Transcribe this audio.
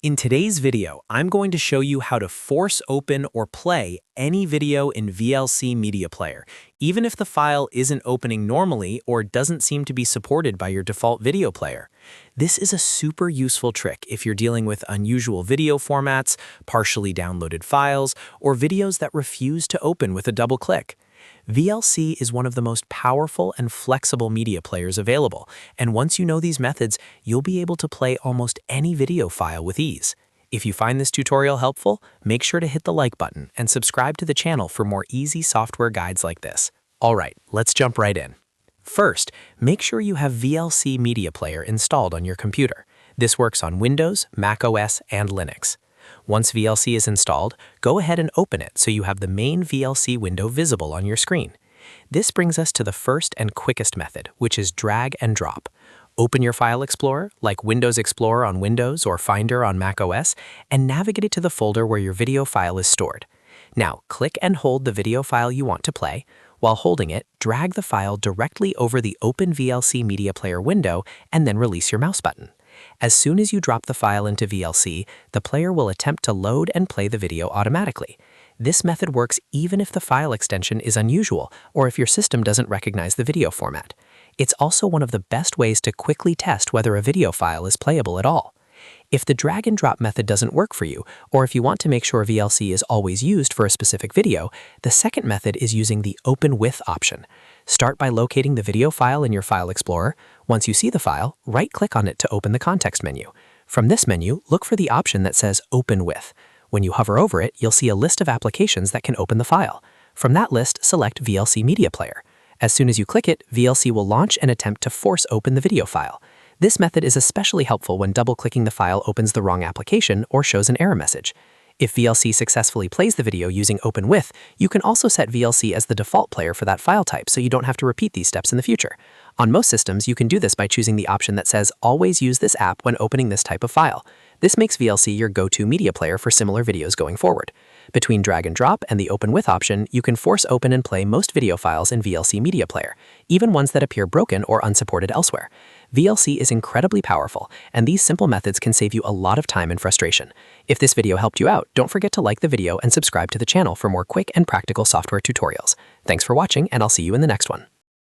In today's video, I'm going to show you how to force open or play any video in VLC Media Player, even if the file isn't opening normally or doesn't seem to be supported by your default video player. This is a super useful trick if you're dealing with unusual video formats, partially downloaded files, or videos that refuse to open with a double click. VLC is one of the most powerful and flexible media players available, and once you know these methods, you'll be able to play almost any video file with ease. If you find this tutorial helpful, make sure to hit the like button and subscribe to the channel for more easy software guides like this. Alright, let's jump right in. First, make sure you have VLC Media Player installed on your computer. This works on Windows, Mac OS, and Linux. Once VLC is installed, go ahead and open it so you have the main VLC window visible on your screen. This brings us to the first and quickest method, which is drag and drop. Open your File Explorer, like Windows Explorer on Windows or Finder on Mac OS, and navigate it to the folder where your video file is stored. Now, click and hold the video file you want to play. While holding it, drag the file directly over the Open VLC Media Player window and then release your mouse button. As soon as you drop the file into VLC, the player will attempt to load and play the video automatically. This method works even if the file extension is unusual or if your system doesn't recognize the video format. It's also one of the best ways to quickly test whether a video file is playable at all. If the drag and drop method doesn't work for you, or if you want to make sure VLC is always used for a specific video, the second method is using the Open With option. Start by locating the video file in your File Explorer. Once you see the file, right-click on it to open the context menu. From this menu, look for the option that says Open With. When you hover over it, you'll see a list of applications that can open the file. From that list, select VLC Media Player. As soon as you click it, VLC will launch and attempt to force open the video file. This method is especially helpful when double-clicking the file opens the wrong application or shows an error message. If VLC successfully plays the video using Open With, you can also set VLC as the default player for that file type so you don't have to repeat these steps in the future. On most systems, you can do this by choosing the option that says Always use this app when opening this type of file. This makes VLC your go-to media player for similar videos going forward. Between drag and drop and the Open With option, you can force open and play most video files in VLC Media Player, even ones that appear broken or unsupported elsewhere. VLC is incredibly powerful, and these simple methods can save you a lot of time and frustration. If this video helped you out, don't forget to like the video and subscribe to the channel for more quick and practical software tutorials. Thanks for watching, and I'll see you in the next one.